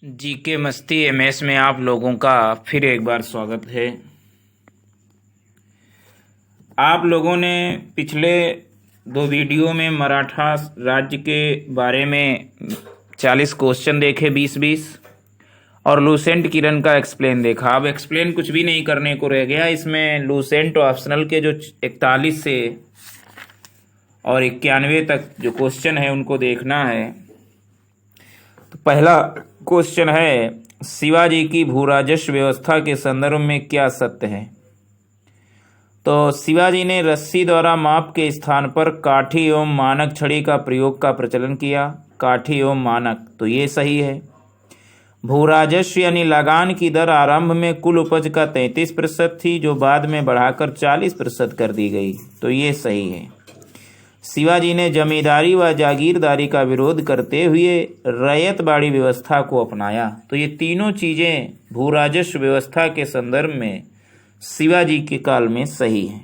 GK मस्ती MS में आप लोगों का फिर एक बार स्वागत है। आप लोगों ने पिछले दो वीडियो में मराठा राज्य के बारे में 40 क्वेश्चन देखे, 20-20, और लूसेंट किरण का एक्सप्लेन देखा। अब एक्सप्लेन कुछ भी नहीं करने को रह गया। इसमें लूसेंट ऑप्शनल के जो 41 से और 91 तक जो क्वेश्चन है उनको देखना है। तो पहला क्वेश्चन है, शिवाजी की भूराजस्व व्यवस्था के संदर्भ में क्या सत्य है? तो शिवाजी ने रस्सी द्वारा माप के स्थान पर काठी एवं मानक छड़ी का प्रयोग का प्रचलन किया। काठी एवं मानक, तो ये सही है। भूराजस्व यानी लगान की दर आरंभ में कुल उपज का 33% थी, जो बाद में बढ़ाकर 40% कर दी गई, तो ये सही है। शिवाजी ने जमींदारी व जागीरदारी का विरोध करते हुए रैयतवाड़ी व्यवस्था को अपनाया। तो ये तीनों चीजें भूराजस्व व्यवस्था के संदर्भ में शिवाजी के काल में सही है।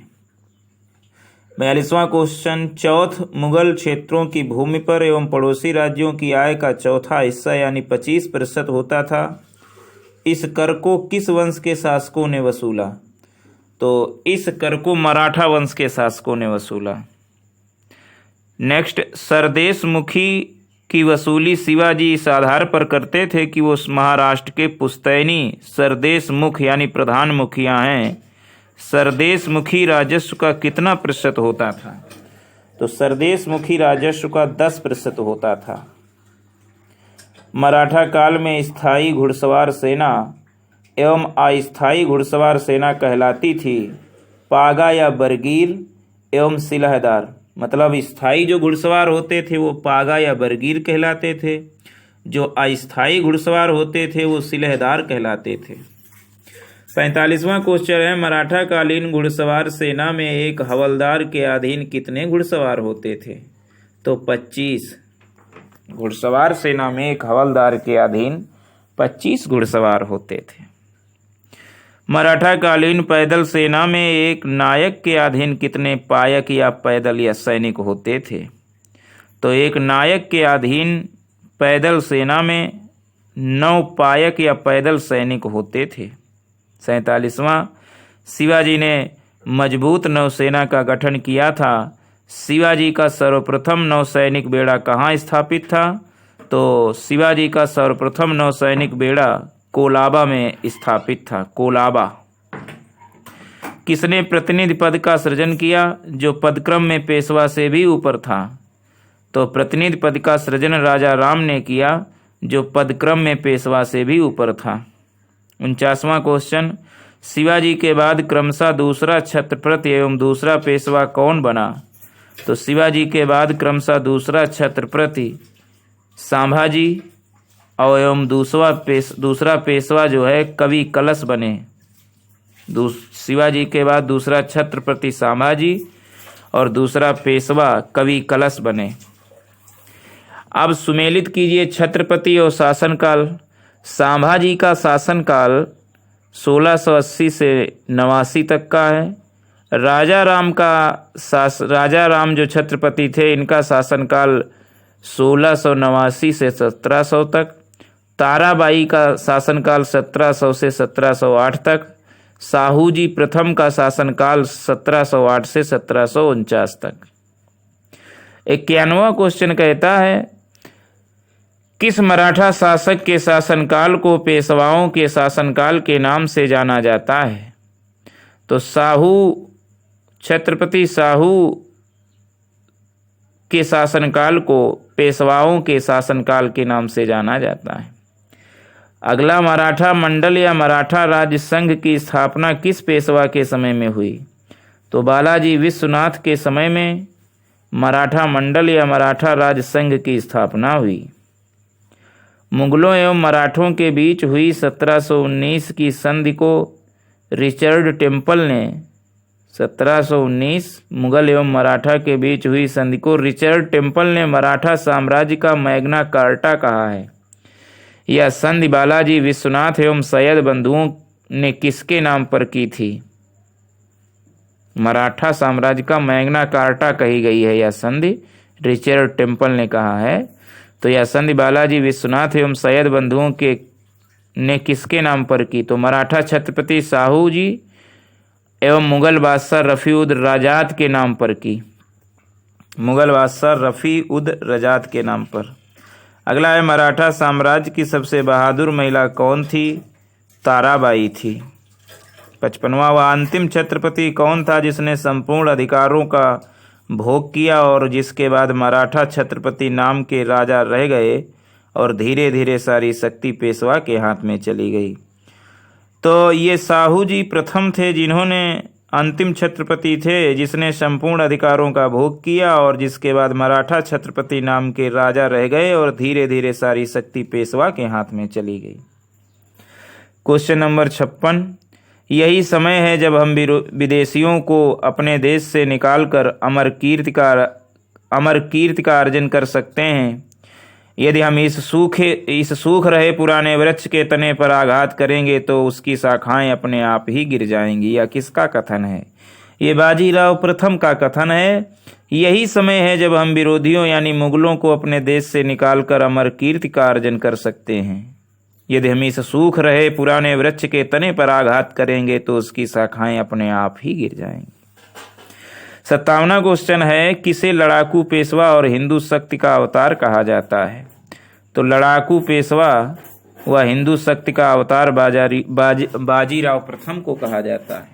42वां क्वेश्चन, चौथ मुगल क्षेत्रों की भूमि पर एवं पड़ोसी राज्यों की आय का चौथा हिस्सा यानी 25% होता था। इस कर को किस वंश के शासकों ने वसूला? तो इस कर को मराठा वंश के शासकों ने वसूला। नेक्स्ट, सरदेश मुखी की वसूली शिवाजी इस आधार पर करते थे कि वो महाराष्ट्र के पुश्तैनी सरदेश मुख यानी प्रधान मुखिया हैं। सरदेश मुखी राजस्व का कितना प्रतिशत होता था? तो सरदेश मुखी राजस्व का 10% होता था। मराठा काल में स्थायी घुड़सवार सेना एवं अस्थायी घुड़सवार सेना कहलाती थी पागा या बरगीर एवं सिलहदार। मतलब स्थायी जो घुड़सवार होते थे वो पागा या बरगीर कहलाते थे, जो अस्थायी घुड़सवार होते थे वो सिलहदार कहलाते थे। 45वां क्वेश्चन है, मराठा कालीन घुड़सवार सेना में एक हवलदार के अधीन कितने घुड़सवार होते थे? तो 25। घुड़सवार सेना में एक हवलदार के अधीन 25 घुड़सवार होते थे। मराठा कालीन पैदल सेना में एक नायक के अधीन कितने पायक या पैदल या सैनिक होते थे? तो एक नायक के अधीन पैदल सेना में 9 पायक या पैदल सैनिक होते थे। 47वां, शिवाजी ने मजबूत नौसेना का गठन किया था। शिवाजी का सर्वप्रथम नौसैनिक बेड़ा कहाँ स्थापित था? तो शिवाजी का सर्वप्रथम नौसैनिक बेड़ा कोलाबा में स्थापित था। कोलाबा। किसने प्रतिनिधि पद का सृजन किया जो पदक्रम में पेशवा से भी ऊपर था? तो प्रतिनिधि पद का सृजन राजा राम ने किया, जो पदक्रम में पेशवा से भी ऊपर था। 49वां क्वेश्चन, शिवाजी के बाद क्रमशः दूसरा छत्रपति एवं दूसरा पेशवा कौन बना? तो शिवाजी के बाद क्रमशः दूसरा छत्रपति संभाजी और एवं दूसरा पेशवा जो है कवि कलश बने। शिवाजी के बाद दूसरा छत्रपति संभाजी और दूसरा पेशवा कवि कलश बने। अब सुमेलित कीजिए छत्रपति और शासनकाल। संभाजी का शासनकाल 1680 से 89 तक का है। राजा राम जो छत्रपति थे इनका शासनकाल 1689 से 1700 तक। ताराबाई का शासनकाल 1700 से 1708 तक। साहूजी प्रथम का शासनकाल 1708 से 1749 तक। 91वां क्वेश्चन कहता है, किस मराठा शासक के शासनकाल को पेशवाओं के शासनकाल के नाम से जाना जाता है? तो छत्रपति साहू के शासनकाल को पेशवाओं के शासनकाल के नाम से जाना जाता है। अगला, मराठा मंडल या मराठा राज्य संघ की स्थापना किस पेशवा के समय में हुई? तो बालाजी विश्वनाथ के समय में मराठा मंडल या मराठा राज्य संघ की स्थापना हुई। मुगलों एवं मराठों के बीच हुई 1719 की संधि को रिचर्ड टेम्पल ने 1719 मुगल एवं मराठा के बीच हुई संधि को रिचर्ड टेम्पल ने मराठा साम्राज्य का मैग्ना कार्टा कहा है। यह संधि बालाजी विश्वनाथ एवं सैयद बंधुओं ने किसके नाम पर की थी? मराठा साम्राज्य का मैग्ना कार्टा कही गई है यह संधि, रिचर्ड टेम्पल ने कहा है। तो यह संधि बालाजी विश्वनाथ एवं सैयद बंधुओं के ने किसके नाम पर की? तो मराठा छत्रपति साहू जी एवं मुगल बादशाह रफ़ी उद रजात के नाम पर की। मुगल बादशाह रफ़ी उद रजात के नाम पर। अगला है, मराठा साम्राज्य की सबसे बहादुर महिला कौन थी? ताराबाई थी। 55वां, वह अंतिम छत्रपति कौन था जिसने संपूर्ण अधिकारों का भोग किया और जिसके बाद मराठा छत्रपति नाम के राजा रह गए और धीरे धीरे सारी शक्ति पेशवा के हाथ में चली गई? तो ये साहू जी प्रथम थे जिन्होंने, अंतिम छत्रपति थे जिसने संपूर्ण अधिकारों का भोग किया और जिसके बाद मराठा छत्रपति नाम के राजा रह गए और धीरे धीरे सारी शक्ति पेशवा के हाथ में चली गई। क्वेश्चन नंबर 56, यही समय है जब हम विदेशियों को अपने देश से निकालकर अमर कीर्ति का अर्जन कर सकते हैं। यदि हम इस सूख रहे पुराने वृक्ष के तने पर आघात करेंगे तो उसकी शाखाएं अपने आप ही गिर जाएंगी। यह किसका कथन है? ये बाजीराव प्रथम का कथन है। यही समय है जब हम विरोधियों यानी मुगलों को अपने देश से निकालकर अमर कीर्ति का अर्जन कर सकते हैं। यदि हम इस सूख रहे पुराने वृक्ष के तने पर आघात करेंगे तो उसकी शाखाएं अपने आप ही गिर जाएंगी। 57वां क्वेश्चन है, किसे लड़ाकू पेशवा और हिंदू शक्ति का अवतार कहा जाता है? तो लड़ाकू पेशवा व हिंदू शक्ति का अवतार बाजीराव प्रथम को कहा जाता है।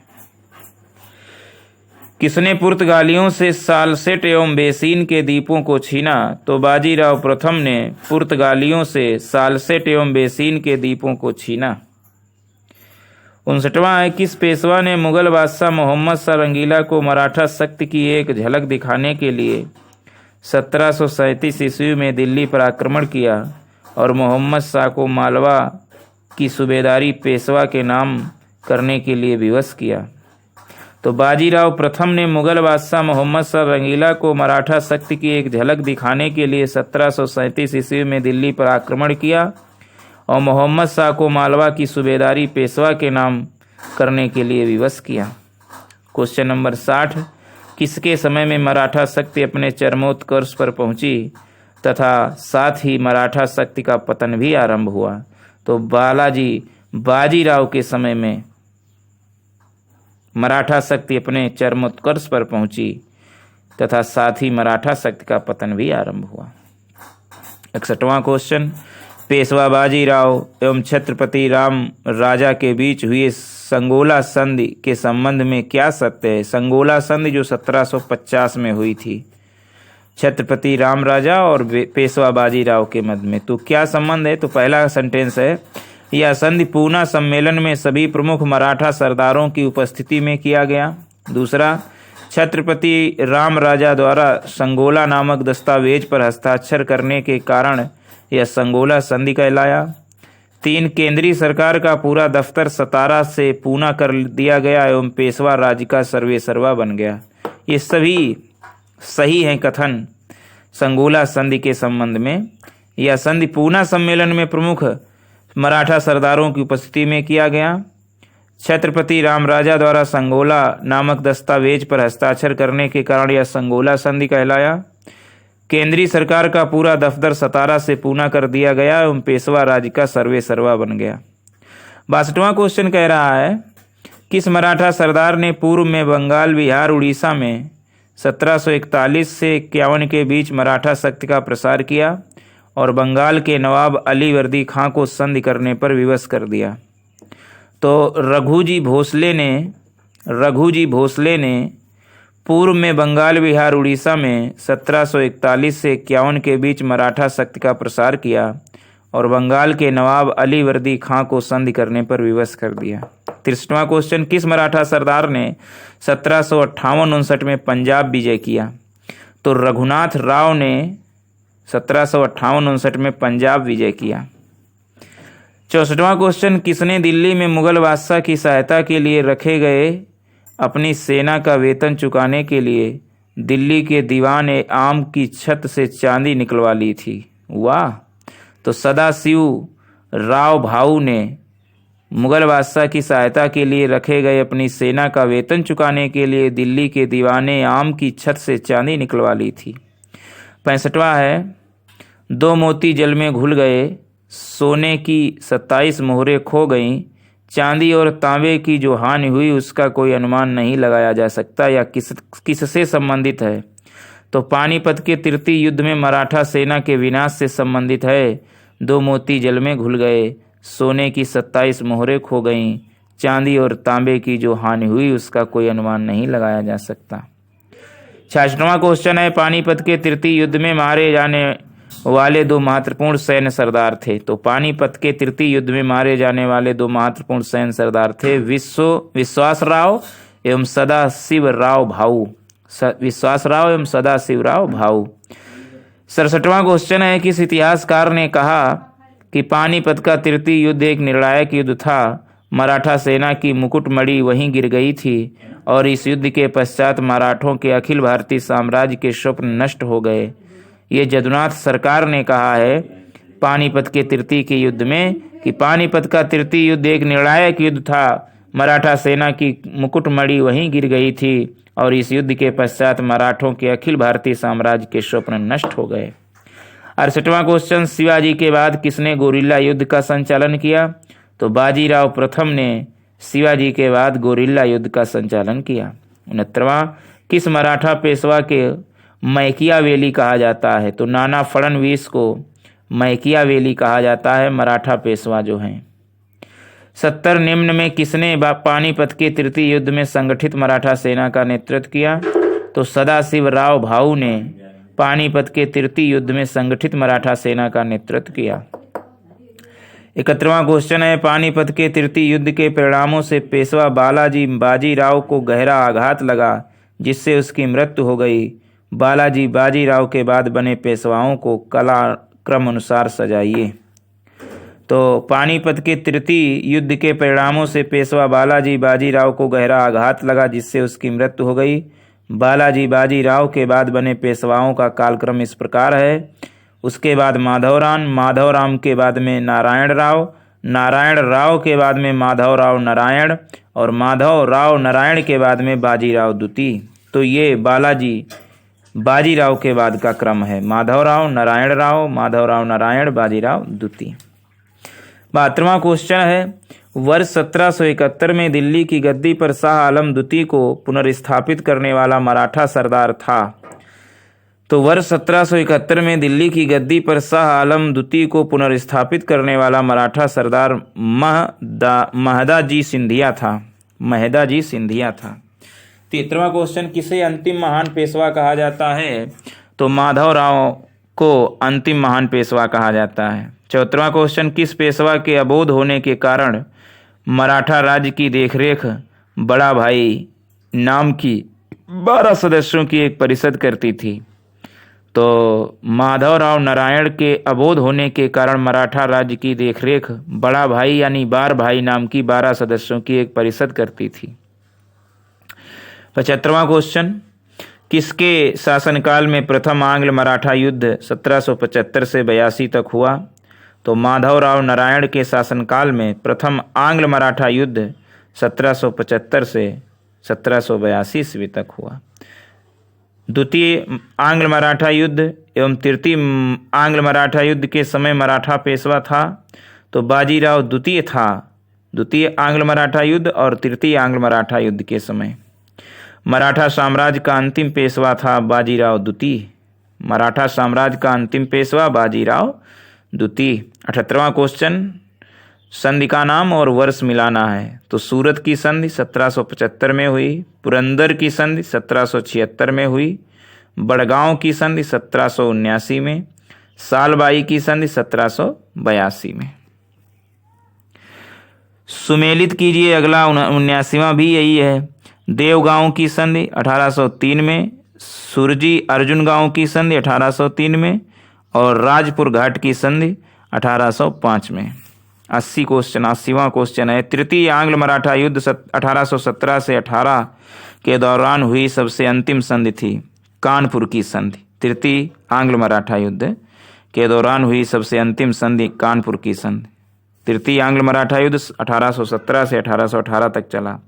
किसने पुर्तगालियों से सालसेट एवं बेसिन के द्वीपों को छीना? तो बाजीराव प्रथम ने पुर्तगालियों से सालसेट एवं बेसिन के द्वीपों को छीना। 59वां है, किस पेशवा ने मुगल बादशाह मोहम्मद शाह रंगीला को मराठा शक्ति की एक झलक दिखाने के लिए 1737 ईस्वी में दिल्ली पर आक्रमण किया और मोहम्मद शाह को मालवा की सूबेदारी पेशवा के नाम करने के लिए विवश किया? तो बाजीराव प्रथम ने मुगल बादशाह मोहम्मद शाह रंगीला को मराठा शक्ति की एक झलक दिखाने के लिए 1737 ईस्वी में दिल्ली पर आक्रमण किया और मोहम्मद शाह को मालवा की सूबेदारी पेशवा के नाम करने के लिए विवश किया। क्वेश्चन नंबर 60, किसके समय में मराठा शक्ति अपने चरमोत्कर्ष पर पहुंची तथा साथ ही मराठा शक्ति का पतन भी आरंभ हुआ? तो बाजीराव के समय में मराठा शक्ति अपने चरमोत्कर्ष पर पहुंची तथा साथ ही मराठा शक्ति का पतन भी आरंभ हुआ। 61वां क्वेश्चन, पेशवा बाजीराव एवं छत्रपति राम राजा के बीच हुए संगोला संधि के संबंध में क्या सत्य है? संगोला संधि जो 1750 में हुई थी छत्रपति राम राजा और पेशवा बाजीराव के मध्य में, तो क्या संबंध है? तो पहला सेंटेंस है, यह संधि पूना सम्मेलन में सभी प्रमुख मराठा सरदारों की उपस्थिति में किया गया। दूसरा, छत्रपति राम राजा द्वारा संगोला नामक दस्तावेज पर हस्ताक्षर करने के कारण यह संगोला संधि कहलाया। 3, केंद्रीय सरकार का पूरा दफ्तर सतारा से पूना कर दिया गया एवं पेशवा राज्य का सर्वेसर्वा बन गया। ये सभी सही हैं कथन संगोला संधि के संबंध में। यह संधि पूना सम्मेलन में प्रमुख मराठा सरदारों की उपस्थिति में किया गया। छत्रपति राम राजा द्वारा संगोला नामक दस्तावेज पर हस्ताक्षर करने के कारण यह संगोला संधि कहलाया। केंद्रीय सरकार का पूरा दफ्तर सतारा से पूना कर दिया गया एवं पेशवा राज्य का सर्वेसर्वा बन गया। 62वां क्वेश्चन कह रहा है, किस मराठा सरदार ने पूर्व में बंगाल, बिहार, उड़ीसा में 1741 से 51 के बीच मराठा शक्ति का प्रसार किया और बंगाल के नवाब अली वर्दी खां को संधि करने पर विवश कर दिया? तो रघुजी भोसले ने पूर्व में बंगाल, बिहार, उड़ीसा में 1741 से 51 के बीच मराठा शक्ति का प्रसार किया और बंगाल के नवाब अली वर्दी खां को संधि करने पर विवश कर दिया। 63वां क्वेश्चन, किस मराठा सरदार ने 1758-59 में पंजाब विजय किया? तो रघुनाथ राव ने 1758-59 में पंजाब विजय किया। 64वां क्वेश्चन, किसने दिल्ली में मुगल बादशाह की सहायता के लिए रखे गए अपनी सेना का वेतन चुकाने के लिए दिल्ली के दीवान आम की छत से चांदी निकलवा ली थी? वाह! तो सदाशिव राव भाऊ ने मुगल बादशाह की सहायता के लिए रखे गए अपनी सेना का वेतन चुकाने के लिए दिल्ली के दीवाने आम की छत से चांदी निकलवा ली थी। 65वां है, दो मोती जल में घुल गए, सोने की 27 मोहरें खो गईं, चांदी और तांबे की जो हानि हुई उसका कोई अनुमान नहीं लगाया जा सकता, या किससे संबंधित है। तो पानीपत के तृतीय युद्ध में मराठा सेना के विनाश से संबंधित है। दो मोती जल में घुल गए, सोने की 27 मोहरें खो गईं, चांदी और तांबे की जो हानि हुई उसका कोई अनुमान नहीं लगाया जा सकता। 66वां क्वेश्चन है, पानीपत के तृतीय युद्ध में मारे जाने वाले दो महत्वपूर्ण सैन्य सरदार थे। तो पानीपत के तृतीय युद्ध में मारे जाने वाले दो महत्वपूर्ण सैन्य सरदार थे विश्वासराव एवं सदाशिवराव भाऊ। विश्वासराव एवं सदाशिवराव भाऊ। 67वां क्वेश्चन है, किस इतिहासकार ने कहा कि पानीपत का तृतीय युद्ध एक निर्णायक युद्ध था, मराठा सेना की मुकुटमणि वहीं गिर गई थी और इस युद्ध के पश्चात मराठों के अखिल भारतीय साम्राज्य के स्वप्न नष्ट हो गए। ये जदुनाथ सरकार ने कहा है पानीपत के तृतीय के युद्ध में कि पानीपत का तृतीय युद्ध एक निर्णायक युद्ध था, मराठा सेना की मुकुटमणि वहीं गिर गई थी और इस युद्ध के पश्चात मराठों के अखिल भारतीय साम्राज्य के स्वप्न नष्ट हो गए। 68वां क्वेश्चन, शिवाजी के बाद किसने गोरिल्ला युद्ध का संचालन किया। तो बाजीराव प्रथम ने शिवाजी के बाद गोरिल्ला युद्ध का संचालन किया। 69वां, किस मराठा पेशवा के मैकियावेली कहा जाता है। तो नाना फड़नवीस को मैकियावेली कहा जाता है, मराठा पेशवा जो हैं। 70, निम्न में किसने पानीपत के तृतीय युद्ध में संगठित मराठा सेना का नेतृत्व किया। तो सदाशिवराव भाऊ ने पानीपत के तृतीय युद्ध में संगठित मराठा सेना का नेतृत्व किया। 71वां क्वेश्चन है, पानीपत के तृतीय युद्ध के परिणामों से पेशवा बालाजी बाजीराव को गहरा आघात लगा जिससे उसकी मृत्यु हो गई। बालाजी बाजीराव के बाद बने पेशवाओं को कला क्रम अनुसार सजाइए। तो पानीपत के तृतीय युद्ध के परिणामों से पेशवा बालाजी बाजीराव को गहरा आघात लगा जिससे उसकी मृत्यु हो गई। बालाजी बाजीराव के बाद बने पेशवाओं का कालक्रम इस प्रकार है। उसके बाद माधवराम, माधवराम के बाद में नारायण राव, नारायण राव के बाद में माधवराव नारायण और माधवराव नारायण के बाद में बाजीराव द्वितीय। तो ये बालाजी बाजीराव के बाद का क्रम है, माधवराव नारायण बाजीराव द्वितीय। 72वां क्वेश्चन है, वर्ष 1771 में दिल्ली की गद्दी पर शाह आलम द्वितीय को पुनर्स्थापित करने वाला मराठा सरदार था। तो वर्ष 1771 में दिल्ली की गद्दी पर शाह आलम द्वितीय को पुनर्स्थापित करने वाला मराठा सरदार महदाजी सिंधिया था। 73वां क्वेश्चन, किसे अंतिम महान पेशवा कहा जाता है। तो माधवराव को अंतिम महान पेशवा कहा जाता है। 74वां क्वेश्चन, किस पेशवा के अबोध होने के कारण मराठा राज्य की देखरेख बड़ा भाई नाम की 12 सदस्यों की एक परिषद करती थी। तो माधवराव नारायण के अबोध होने के कारण मराठा राज्य की देखरेख बड़ा भाई यानी बार भाई नाम की 12 सदस्यों की एक परिषद करती थी। 75वां क्वेश्चन, किसके शासनकाल में प्रथम आंग्ल मराठा युद्ध 1775 से 82 तक हुआ। तो माधवराव नारायण के शासनकाल में प्रथम आंग्ल मराठा युद्ध 1775 से 1782 ईस्वी तक हुआ। द्वितीय आंग्ल मराठा युद्ध एवं तृतीय आंग्ल मराठा युद्ध के समय मराठा पेशवा था तो बाजीराव द्वितीय था। द्वितीय आंग्ल मराठा युद्ध और तृतीय आंग्ल मराठा युद्ध के समय मराठा साम्राज्य का अंतिम पेशवा था बाजीराव द्वितीय। मराठा साम्राज्य का अंतिम पेशवा बाजीराव द्वितीय। 78वां क्वेश्चन, संधि का नाम और वर्ष मिलाना है। तो सूरत की संधि 1775 में हुई, पुरंदर की संधि 1776 में हुई, बड़गांव की संधि 1779 में, सालबाई की संधि 1782 में। सुमेलित कीजिए अगला 79वां भी यही है। देवगांव की संधि 1803 में, सुरजी अर्जुन गांव की संधि 1803 में और राजपुर घाट की संधि 1805 में। 80वां क्वेश्चन है, तृतीय आंग्ल मराठा युद्ध 1817 से 18 के दौरान हुई सबसे अंतिम संधि थी कानपुर की संधि। तृतीय आंग्ल मराठा युद्ध के दौरान हुई सबसे अंतिम संधि कानपुर की संधि। तृतीय आंग्ल मराठा युद्ध 1817 से 1818 तक चला।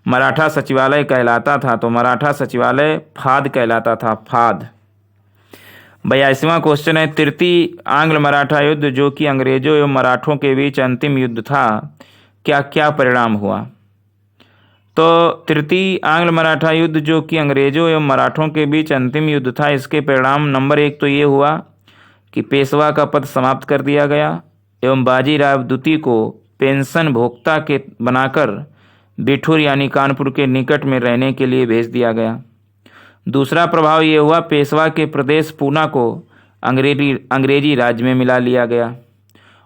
मराठा सचिवालय कहलाता था तो मराठा सचिवालय फाद कहलाता था, फाद। 82वां क्वेश्चन है, तृतीय आंग्ल मराठा युद्ध जो कि अंग्रेजों एवं मराठों के बीच अंतिम युद्ध था, क्या क्या परिणाम हुआ? तो तृतीय आंग्ल मराठा युद्ध जो कि अंग्रेजों एवं मराठों के बीच अंतिम युद्ध था, इसके परिणाम नंबर 1 तो ये हुआ कि पेशवा का पद समाप्त कर दिया गया एवं बाजीराव द्वितीय को पेंशन भोक्ता के बनाकर बिठूर यानी कानपुर के निकट में रहने के लिए भेज दिया गया। दूसरा प्रभाव ये हुआ, पेशवा के प्रदेश पूना को अंग्रेजी राज्य में मिला लिया गया।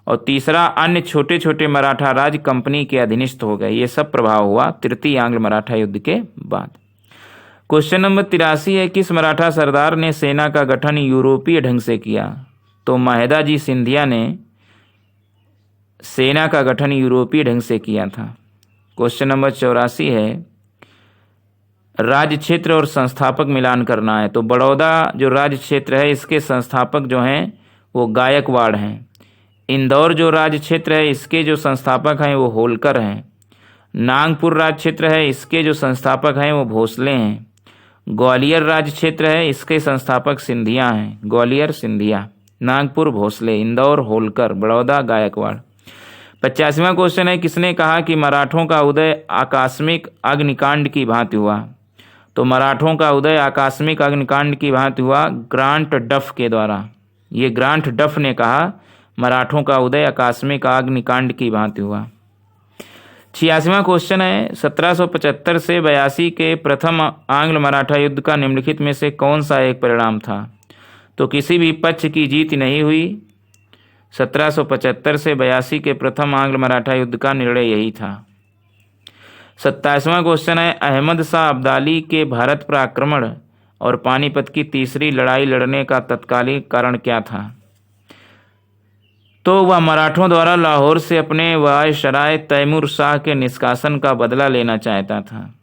और तीसरा, अन्य छोटे छोटे मराठा राज्य कंपनी के अधीनस्थ हो गए। ये सब प्रभाव हुआ तृतीय आंग्ल मराठा युद्ध के बाद। क्वेश्चन नंबर 83 है, किस मराठा सरदार ने सेना का गठन यूरोपीय ढंग से किया? तो महादाजी सिंधिया ने सेना का गठन यूरोपीय ढंग से किया था। क्वेश्चन नंबर 84 है, राज्य क्षेत्र और संस्थापक मिलान करना है। तो बड़ौदा जो राज्य क्षेत्र है, इसके संस्थापक जो हैं वो गायकवाड़ हैं। इंदौर जो राज्य क्षेत्र है, इसके जो संस्थापक हैं वो होलकर हैं। नागपुर राज्य क्षेत्र है, इसके जो संस्थापक हैं वो भोसले हैं। ग्वालियर राज्य क्षेत्र है, इसके संस्थापक सिंधिया हैं। ग्वालियर सिंधिया, नागपुर भोसले, इंदौर होलकर, बड़ौदा गायकवाड़। 85वां क्वेश्चन है, किसने कहा कि मराठों का उदय आकस्मिक अग्निकांड की भांति हुआ? तो मराठों का उदय आकस्मिक अग्निकांड की भांति हुआ ग्रांट डफ के द्वारा। ये ग्रांट डफ ने कहा मराठों का उदय आकस्मिक अग्निकांड की भांति हुआ। 86वां क्वेश्चन है, 1775 से 82 के प्रथम आंग्ल मराठा युद्ध का निम्नलिखित में से कौन सा एक परिणाम था? तो किसी भी पक्ष की जीत नहीं हुई। 1775 से 82 के प्रथम आंग्ल मराठा युद्ध का निर्णय यही था। 27वां क्वेश्चन है, अहमद शाह अब्दाली के भारत पर आक्रमण और पानीपत की तीसरी लड़ाई लड़ने का तत्कालीन कारण क्या था? तो वह मराठों द्वारा लाहौर से अपने वायसराय तैमूर शाह के निष्कासन का बदला लेना चाहता था।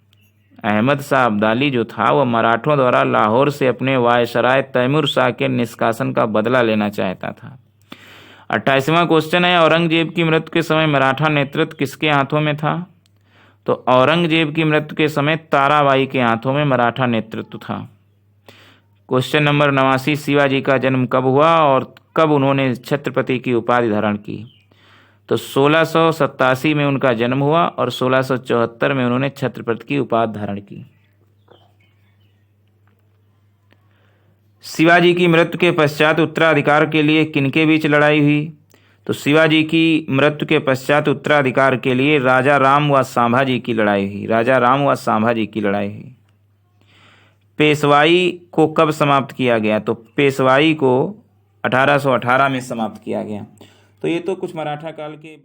अहमद शाह अब्दाली जो था वह मराठों द्वारा लाहौर से अपने वायसराय तैमूर शाह के निष्कासन का बदला लेना चाहता था। 28वां क्वेश्चन है, औरंगजेब की मृत्यु के समय मराठा नेतृत्व किसके हाथों में था? तो औरंगजेब की मृत्यु के समय ताराबाई के हाथों में मराठा नेतृत्व था। क्वेश्चन नंबर 89, शिवाजी का जन्म कब हुआ और कब उन्होंने छत्रपति की उपाधि धारण की? तो 1687 में उनका जन्म हुआ और 1674 में उन्होंने छत्रपति की उपाधि धारण की। शिवाजी की मृत्यु के पश्चात उत्तराधिकार के लिए किनके बीच लड़ाई हुई? तो शिवाजी की मृत्यु के पश्चात उत्तराधिकार के लिए राजा राम व सांभाजी की लड़ाई हुई। राजा राम व सांभाजी की लड़ाई हुई। पेशवाई को कब समाप्त किया गया? तो पेशवाई को 1818 में समाप्त किया गया। तो ये तो कुछ मराठा काल के